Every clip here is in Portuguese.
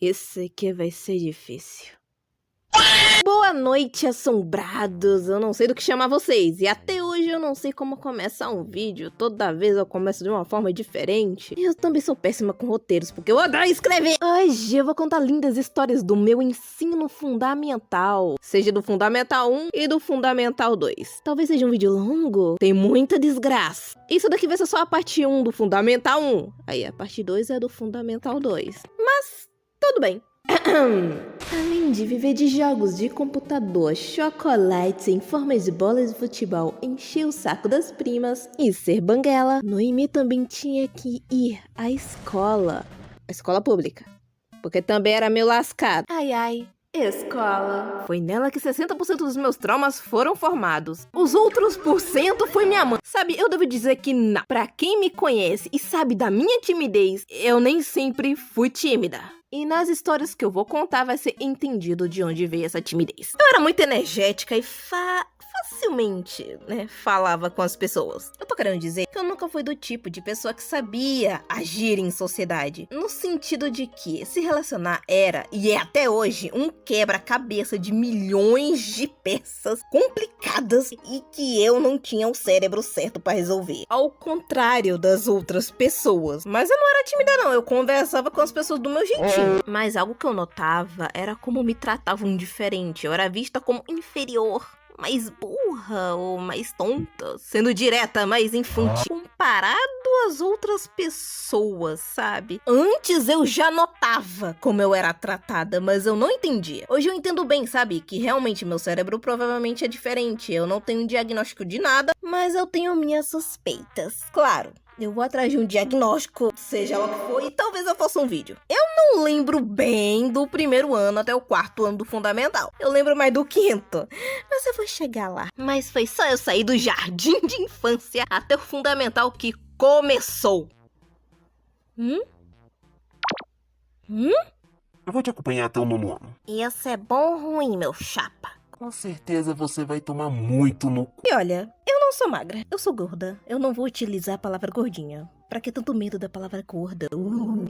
Esse aqui vai ser difícil. Boa noite, assombrados. Eu não sei do que chamar vocês. E até hoje eu não sei como começar um vídeo. Toda vez eu começo de uma forma diferente. E eu também sou péssima com roteiros, porque eu odeio escrever. Hoje eu vou contar lindas histórias do meu ensino fundamental. Seja do Fundamental 1 e do Fundamental 2. Talvez seja um vídeo longo. Tem muita desgraça. Isso daqui vai ser só a parte 1 do Fundamental 1. Aí a parte 2 é do Fundamental 2. Mas tudo bem. Além de viver de jogos de computador, chocolates em formas de bolas de futebol, encher o saco das primas e ser banguela, Noemi também tinha que ir à escola. A escola pública. Porque também era meio lascado. Ai, ai. Escola. Foi nela que 60% dos meus traumas foram formados. Os outros % foi minha mãe. Sabe, eu devo dizer que não. Pra quem me conhece e sabe da minha timidez, eu nem sempre fui tímida. E nas histórias que eu vou contar vai ser entendido de onde veio essa timidez. Eu era muito energética e facilmente, falava com as pessoas. Eu tô querendo dizer que eu nunca fui do tipo de pessoa que sabia agir em sociedade. No sentido de que se relacionar era, e é até hoje, um quebra-cabeça de milhões de peças complicadas e que eu não tinha o cérebro certo pra resolver. Ao contrário das outras pessoas. Mas eu não era tímida não, eu conversava com as pessoas do meu jeitinho. Mas algo que eu notava era como me tratavam diferente. Eu era vista como inferior, mais burra ou mais tonta, sendo direta, mais infantil, comparado às outras pessoas, sabe? Antes eu já notava como eu era tratada, mas eu não entendia. Hoje eu entendo bem, sabe? Que realmente meu cérebro provavelmente é diferente. Eu não tenho um diagnóstico de nada, mas eu tenho minhas suspeitas. Claro. Eu vou atrás de um diagnóstico, seja lá o que for, e talvez eu faça um vídeo. Eu não lembro bem do primeiro ano até o 4º ano do fundamental. Eu lembro mais do 5º. Mas eu vou chegar lá. Mas foi só eu sair do jardim de infância até o fundamental que começou. Eu vou te acompanhar até o 9º ano. Isso é bom ou ruim, meu chapa? Com certeza você vai tomar muito no cu. E olha, eu não sou magra, eu sou gorda. Eu não vou utilizar a palavra gordinha. Pra que tanto medo da palavra gorda?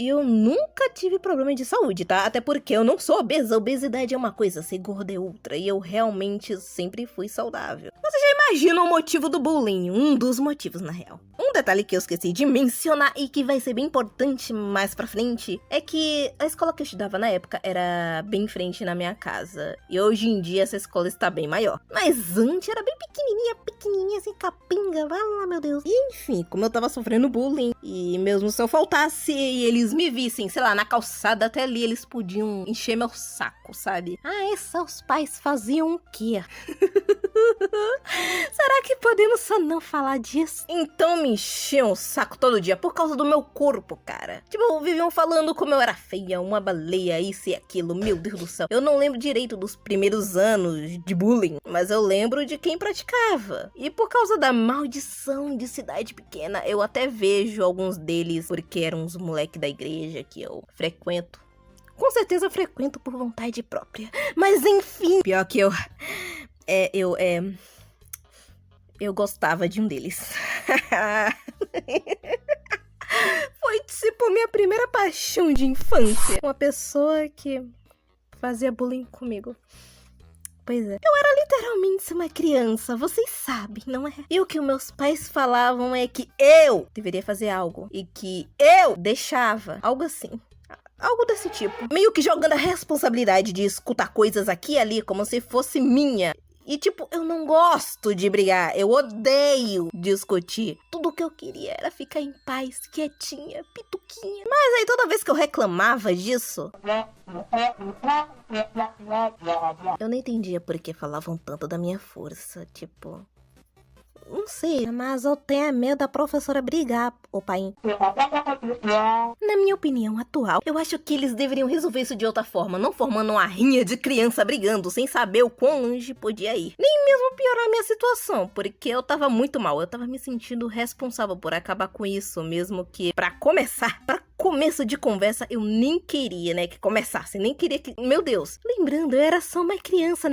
E eu nunca tive problema de saúde, tá? Até porque eu não sou obesa. Obesidade é uma coisa, ser gorda é outra. E eu realmente sempre fui saudável. Você já imagina o motivo do bullying? Um dos motivos, na real. Um detalhe que eu esqueci de mencionar e que vai ser bem importante mais pra frente é que a escola que eu estudava na época era bem em frente na minha casa. E hoje em dia essa escola está bem maior. Mas antes era bem pequenininha, assim, capinga. Vai lá, meu Deus. E, enfim, como eu tava sofrendo bullying, e mesmo se eu faltasse e eles me vissem, sei lá, na calçada até ali, eles podiam encher meu saco, sabe? Ah, seus pais faziam o quê? Será que podemos só não falar disso? Então me enchiam o saco todo dia por causa do meu corpo, cara. Tipo, viviam falando como eu era feia, uma baleia, isso e aquilo, meu Deus do céu. Eu não lembro direito dos primeiros anos de bullying, mas eu lembro de quem praticava. E por causa da maldição de cidade pequena, eu até vejo alguns deles, porque eram uns moleques da igreja que eu frequento. Com certeza eu frequento por vontade própria. Mas enfim, pior que eu gostava de um deles. Foi tipo minha primeira paixão de infância. Uma pessoa que fazia bullying comigo. Pois é. Eu era literalmente uma criança, vocês sabem, não é? E o que meus pais falavam é que eu deveria fazer algo. E que eu deixava. Algo assim. Algo desse tipo. Meio que jogando a responsabilidade de escutar coisas aqui e ali como se fosse minha. E tipo, eu não gosto de brigar, eu odeio discutir. Tudo que eu queria era ficar em paz, quietinha, pituquinha. Mas aí toda vez que eu reclamava disso, eu não entendia por que falavam tanto da minha força, tipo... Não sei, mas eu tenho medo da professora brigar, ô pai. Na minha opinião atual, eu acho que eles deveriam resolver isso de outra forma, não formando uma rinha de criança brigando sem saber o quão longe podia ir. Nem mesmo piorar a minha situação, porque eu tava muito mal, eu tava me sentindo responsável por acabar com isso, mesmo que, pra começo de conversa, eu nem queria, que começasse, nem queria que... Meu Deus, lembrando, eu era só uma criança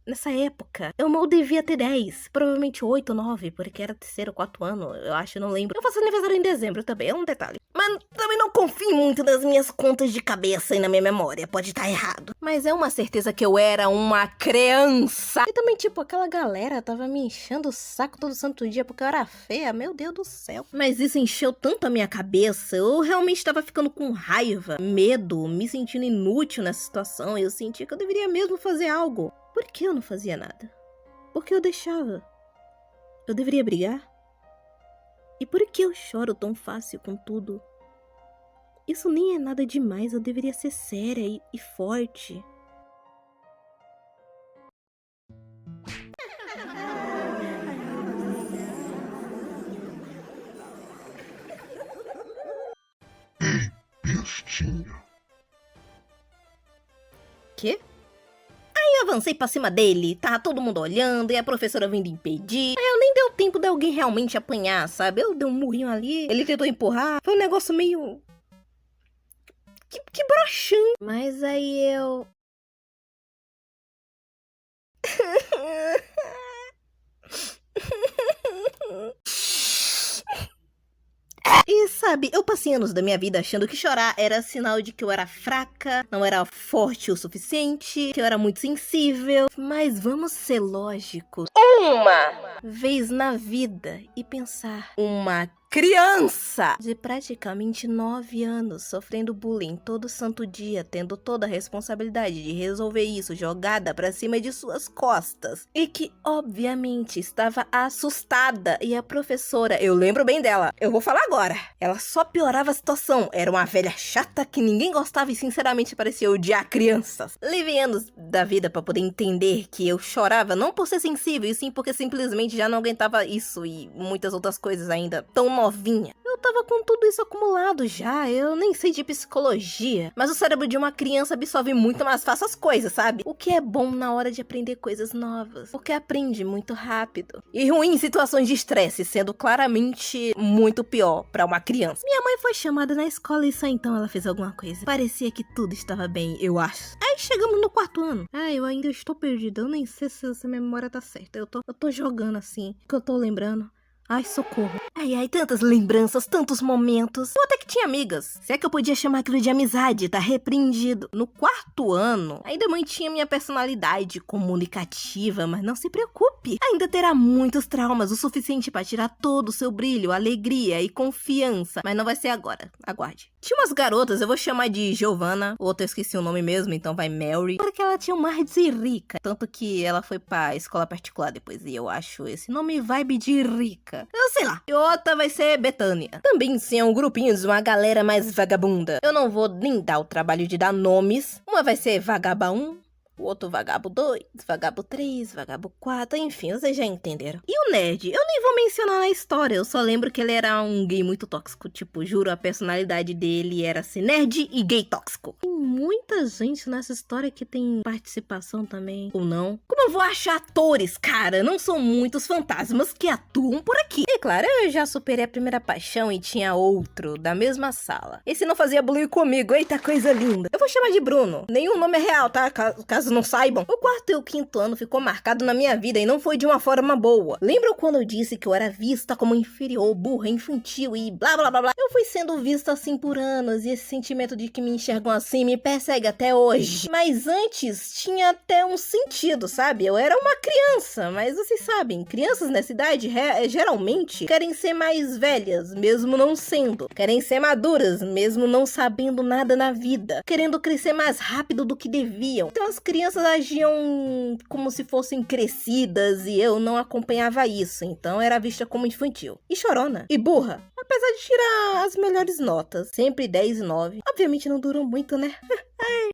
nessa época, eu mal devia ter 10, provavelmente 8 ou 9, porque era terceiro ou quarto ano, eu acho, não lembro. Eu faço aniversário em dezembro também, é um detalhe. Mas também não confio muito nas minhas contas de cabeça e na minha memória, pode estar errado. Mas é uma certeza que eu era uma criança. E também, tipo, aquela galera tava me enchendo o saco todo santo dia porque eu era feia, meu Deus do céu. Mas isso encheu tanto a minha cabeça, eu realmente tava ficando com raiva, medo, me sentindo inútil nessa situação. E eu sentia que eu deveria mesmo fazer algo. Por que eu não fazia nada? Por que eu deixava? Eu deveria brigar? E por que eu choro tão fácil com tudo? Isso nem é nada demais, eu deveria ser séria e forte. Bestinha. Quê? Aí eu avancei pra cima dele, tava todo mundo olhando e a professora vindo impedir. Aí eu nem deu tempo de alguém realmente apanhar, sabe? Eu dei um murrinho ali, ele tentou empurrar, foi um negócio meio... Que broxante. Mas aí eu... E sabe, eu passei anos da minha vida achando que chorar era sinal de que eu era fraca, não era forte o suficiente, que eu era muito sensível. Mas vamos ser lógicos. Uma vez na vida e pensar. Uma criança de praticamente 9 anos sofrendo bullying todo santo dia, tendo toda a responsabilidade de resolver isso jogada pra cima de suas costas. E que, obviamente, estava assustada. E a professora, eu lembro bem dela, eu vou falar agora. Ela só piorava a situação. Era uma velha chata que ninguém gostava e sinceramente parecia odiar crianças. Levei anos da vida pra poder entender que eu chorava não por ser sensível, e sim porque simplesmente já não aguentava isso e muitas outras coisas ainda tão novinha. Eu tava com tudo isso acumulado já, eu nem sei de psicologia, mas o cérebro de uma criança absorve muito mais fácil as coisas, sabe? O que é bom na hora de aprender coisas novas, porque aprende muito rápido. E ruim em situações de estresse, sendo claramente muito pior pra uma criança. Minha mãe foi chamada na escola e só então ela fez alguma coisa. Parecia que tudo estava bem, eu acho. Aí chegamos no quarto ano. Eu ainda estou perdida, eu nem sei se essa memória tá certa. Eu tô jogando assim, que eu tô lembrando. Ai, socorro. Ai, tantas lembranças, tantos momentos. Eu até que tinha amigas. Se é que eu podia chamar aquilo de amizade, tá repreendido. No quarto ano, ainda mantinha minha personalidade comunicativa, mas não se preocupe. Ainda terá muitos traumas, o suficiente pra tirar todo o seu brilho, alegria e confiança. Mas não vai ser agora, aguarde. Tinha umas garotas, eu vou chamar de Giovanna, outra eu esqueci o nome mesmo, então vai Mary. Porque ela tinha um ar de rica, tanto que ela foi pra escola particular depois, e eu acho esse nome vibe de rica. Eu sei lá. E outra vai ser Betânia. Também tinha um grupinho de uma galera mais vagabunda. Eu não vou nem dar o trabalho de dar nomes. Uma vai ser Vagaba 1, o outro Vagabo 2, Vagabo 3, Vagabo 4, enfim, vocês já entenderam. E o nerd? Eu nem vou mencionar na história, eu só lembro que ele era um gay muito tóxico. Tipo, juro, a personalidade dele era ser nerd e gay tóxico. Tem muita gente nessa história que tem participação também, ou não. Como eu vou achar atores, cara? Não são muitos fantasmas que atuam por aqui. E claro, eu já superei a primeira paixão e tinha outro da mesma sala. Esse não fazia bullying comigo, eita coisa linda. Eu vou chamar de Bruno. Nenhum nome é real, tá? Caso não saibam. O quarto e o quinto ano ficou marcado na minha vida e não foi de uma forma boa. Lembram quando eu disse que eu era vista como inferior, burra, infantil e blá blá blá blá? Eu fui sendo vista assim por anos e esse sentimento de que me enxergam assim me persegue até hoje. Mas antes tinha até um sentido, sabe? Eu era uma criança, mas vocês sabem, crianças nessa idade geralmente querem ser mais velhas, mesmo não sendo. Querem ser maduras, mesmo não sabendo nada na vida. Querendo crescer mais rápido do que deviam. Então as crianças agiam como se fossem crescidas e eu não acompanhava isso, então era vista como infantil. E chorona. E burra. Apesar de tirar as melhores notas, sempre 10 e 9. Obviamente não durou muito, né?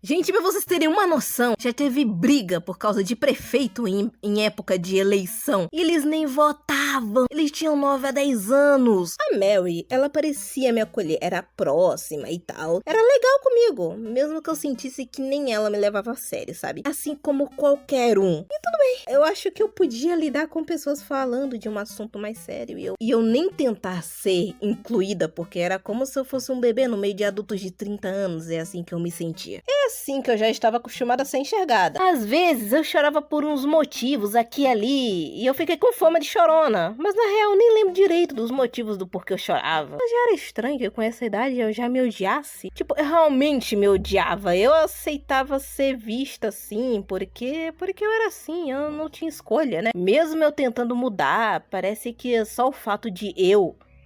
Gente, pra vocês terem uma noção, já teve briga por causa de prefeito em época de eleição. E eles nem votavam. Eles tinham 9 a 10 anos. A Mary, ela parecia me acolher, era próxima e tal. Era legal comigo, mesmo que eu sentisse que nem ela me levava a sério, sabe? Assim como qualquer um. E tudo bem, eu acho que eu podia lidar com pessoas falando de um assunto mais sério. E eu nem tentar ser incluída, porque era como se eu fosse um bebê no meio de adultos de 30 anos. É assim que eu me sentia. era assim que eu já estava acostumada a ser enxergada. Às vezes eu chorava por uns motivos aqui e ali, e eu fiquei com fama de chorona. Mas na real nem lembro direito dos motivos do porquê eu chorava. Mas já era estranho que com essa idade eu já me odiasse. Tipo, eu realmente me odiava. Eu aceitava ser vista assim, porque eu era assim, eu não tinha escolha, né? Mesmo eu tentando mudar, parece que só o fato de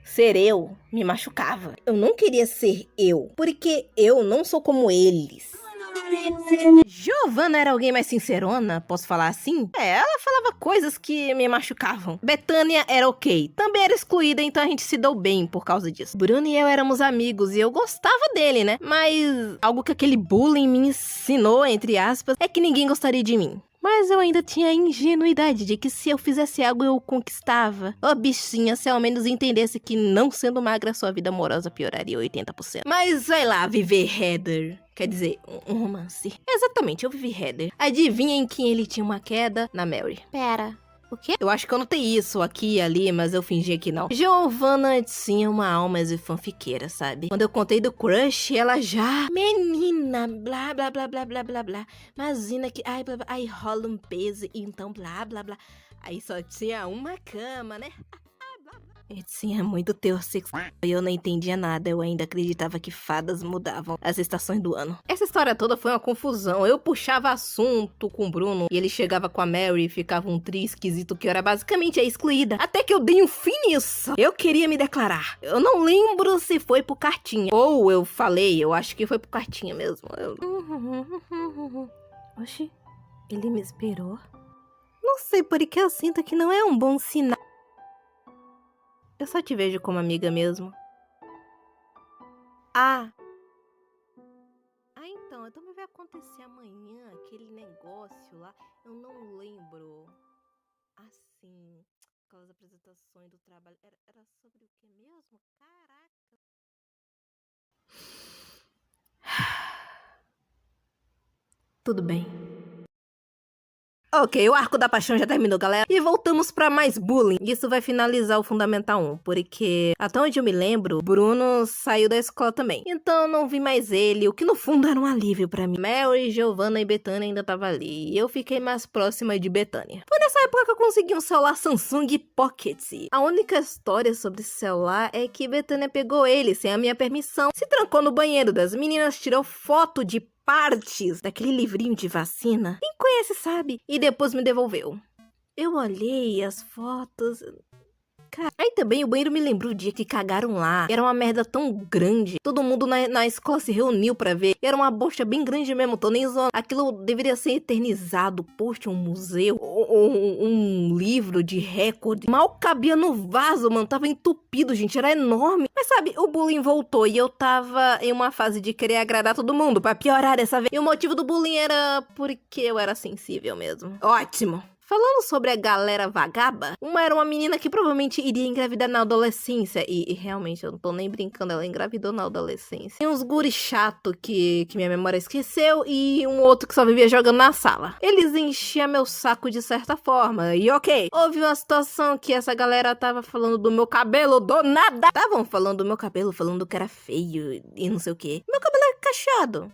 ser eu me machucava. Eu não queria ser eu, porque eu não sou como eles. Giovanna era alguém mais sincerona, posso falar assim? Ela falava coisas que me machucavam. Betânia era ok, também era excluída, então a gente se deu bem por causa disso. Bruno e eu éramos amigos e eu gostava dele, né? Mas algo que aquele bullying me ensinou, entre aspas, é que ninguém gostaria de mim. Mas eu ainda tinha a ingenuidade de que se eu fizesse algo eu conquistava. Ô bichinha, se ao menos entendesse que não sendo magra sua vida amorosa pioraria 80%. Mas vai lá viver Heather. Quer dizer, um romance. Exatamente, eu vivi Heather. Adivinha em quem ele tinha uma queda? Na Mary. Pera, o quê? Eu acho que eu notei isso aqui e ali, mas eu fingi que não. Giovanna tinha uma alma de fanfiqueira, sabe? Quando eu contei do crush, ela já... Menina, blá, blá, blá, blá, blá, blá, blá. Imagina que... Ai, blá, blá, ai, rola um peso, então blá, blá, blá. Aí só tinha uma cama, né? Eu tinha muito teor sexual e eu não entendia nada. Eu ainda acreditava que fadas mudavam as estações do ano. Essa história toda foi uma confusão. Eu puxava assunto com o Bruno e ele chegava com a Mary e ficava um tri esquisito que eu era basicamente a excluída. Até que eu dei um fim nisso. Eu queria me declarar. Eu não lembro se foi por cartinha. Ou eu falei, eu acho que foi por cartinha mesmo. Oxi, ele me esperou. Não sei por que eu sinto que não é um bom sinal. Eu só te vejo como amiga mesmo. Então vai acontecer amanhã aquele negócio lá. Eu não lembro. Assim, aquelas apresentações do trabalho. Era sobre o que mesmo? Caraca. Tudo bem. Ok, o arco da paixão já terminou, galera. E voltamos pra mais bullying. Isso vai finalizar o Fundamental 1, porque até onde eu me lembro, Bruno saiu da escola também. Então eu não vi mais ele, o que no fundo era um alívio pra mim. Mary, Giovanna e Betânia ainda tava ali. E eu fiquei mais próxima de Betânia. Foi nessa época que eu consegui um celular Samsung Pocket. A única história sobre esse celular é que Betânia pegou ele sem a minha permissão, se trancou no banheiro das meninas, tirou foto de partes daquele livrinho de vacina. Quem conhece sabe. E depois me devolveu. Eu olhei as fotos... Cara. Aí também o banheiro me lembrou o dia que cagaram lá. Era uma merda tão grande. Todo mundo na escola se reuniu pra ver. Era uma bosta bem grande mesmo. Tô nem zoando. Aquilo deveria ser eternizado. Poxa, um museu. Um livro de recorde. Mal cabia no vaso, mano. Tava entupido, gente. Era enorme. Mas sabe, o bullying voltou. E eu tava em uma fase de querer agradar todo mundo. Pra piorar dessa vez. E o motivo do bullying era porque eu era sensível mesmo. Ótimo. Falando sobre a galera vagaba, uma era uma menina que provavelmente iria engravidar na adolescência. E realmente, eu não tô nem brincando, ela engravidou na adolescência. Tem uns guri chato que minha memória esqueceu e um outro que só vivia jogando na sala. Eles enchiam meu saco de certa forma. E ok, houve uma situação que essa galera tava falando do meu cabelo do nada. Estavam falando do meu cabelo, falando que era feio e não sei o quê. Meu cabelo é cacheado.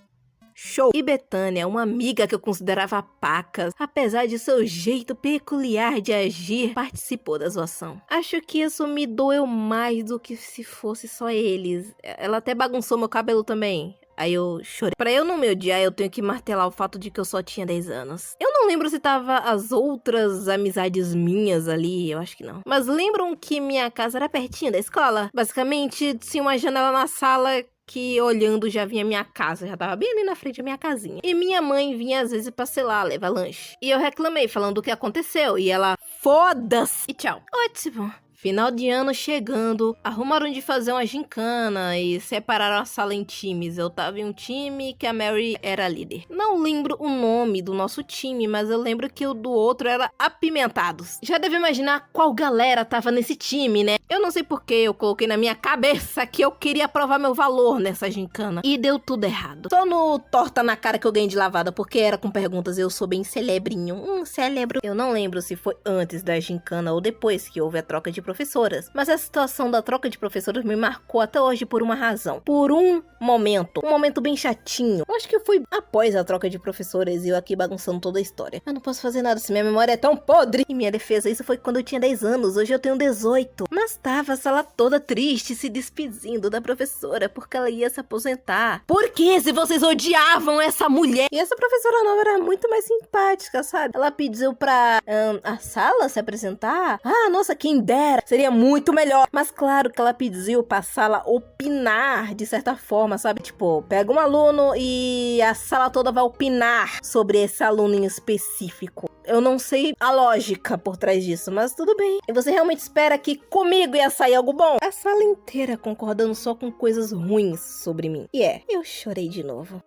Show! E Betânia, uma amiga que eu considerava pacas, apesar de seu jeito peculiar de agir, participou da zoação. Acho que isso me doeu mais do que se fosse só eles. Ela até bagunçou meu cabelo também. Aí eu chorei. Pra eu não me odiar, eu tenho que martelar o fato de que eu só tinha 10 anos. Eu não lembro se tava as outras amizades minhas ali, eu acho que não. Mas lembram que minha casa era pertinho da escola? Basicamente, tinha uma janela na sala que olhando já vinha minha casa, já tava bem ali na frente da minha casinha. E minha mãe vinha às vezes pra, sei lá, levar lanche. E eu reclamei, falando o que aconteceu. E ela, foda-se! E tchau. Ótimo. Final de ano chegando, arrumaram de fazer uma gincana e separaram a sala em times. Eu tava em um time que a Mary era líder. Não lembro o nome do nosso time, mas eu lembro que o do outro era Apimentados. Já deve imaginar qual galera tava nesse time, né? Eu não sei porque eu coloquei na minha cabeça que eu queria provar meu valor nessa gincana. E deu tudo errado. Só no torta na cara que eu ganhei de lavada, porque era com perguntas, eu sou bem celebrinho. Cérebro. Eu não lembro se foi antes da gincana ou depois que houve a troca de professor. professoras. Mas a situação da troca de professoras me marcou até hoje por uma razão. Por um momento bem chatinho. Eu acho que foi após a troca de professoras e eu aqui bagunçando toda a história. Eu não posso fazer nada se minha memória é tão podre. Em minha defesa, isso foi quando eu tinha 10 anos, hoje eu tenho 18. Mas tava a sala toda triste, se despedindo da professora porque ela ia se aposentar. Por que se vocês odiavam essa mulher? E essa professora nova era muito mais simpática, sabe? Ela pediu pra a sala se apresentar. Ah, nossa, quem dera. Seria muito melhor. Mas claro que ela pediu pra sala opinar de certa forma, sabe? Tipo, pega um aluno e a sala toda vai opinar sobre esse aluno em específico. Eu não sei a lógica por trás disso, mas tudo bem. E você realmente espera que comigo ia sair algo bom? A sala inteira concordando só com coisas ruins sobre mim. E eu chorei de novo.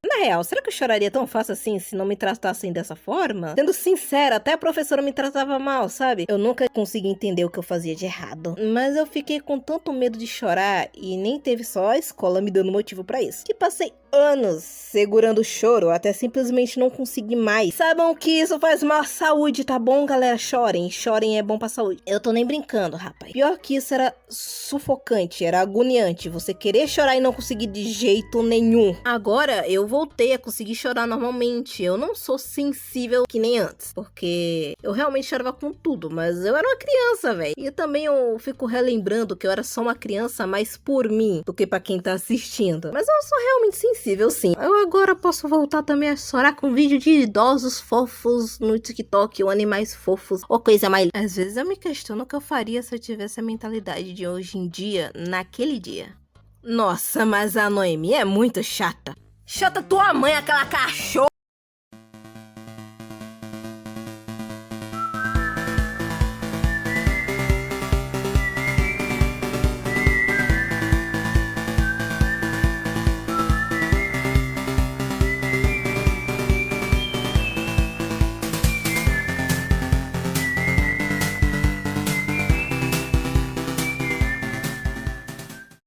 Na real, será que eu choraria tão fácil assim se não me tratassem dessa forma? Sendo sincera, até a professora me tratava mal, sabe? Eu nunca consegui entender o que eu fazia de errado. Mas eu fiquei com tanto medo de chorar e nem teve só a escola me dando motivo pra isso. Que passei anos segurando o choro até simplesmente não conseguir mais. Saibam que isso faz mal à saúde, tá bom, galera? Chorem. Chorem é bom pra saúde. Eu tô nem brincando, rapaz. Pior que isso, era sufocante, era agoniante. Você querer chorar e não conseguir de jeito nenhum. Agora, eu voltei a conseguir chorar normalmente. Eu não sou sensível que nem antes. Porque eu realmente chorava com tudo. Mas eu era uma criança, velho. E também eu fico relembrando que eu era só uma criança mais por mim do que pra quem tá assistindo. Mas eu sou realmente sensível, sim. Eu agora posso voltar também a chorar com vídeo de idosos fofos no TikTok ou animais fofos ou coisa mais... Às vezes eu me questiono o que eu faria se eu tivesse a mentalidade de hoje em dia, naquele dia. Nossa, mas a Noemi é muito chata. Chata tua mãe, aquela cachorra!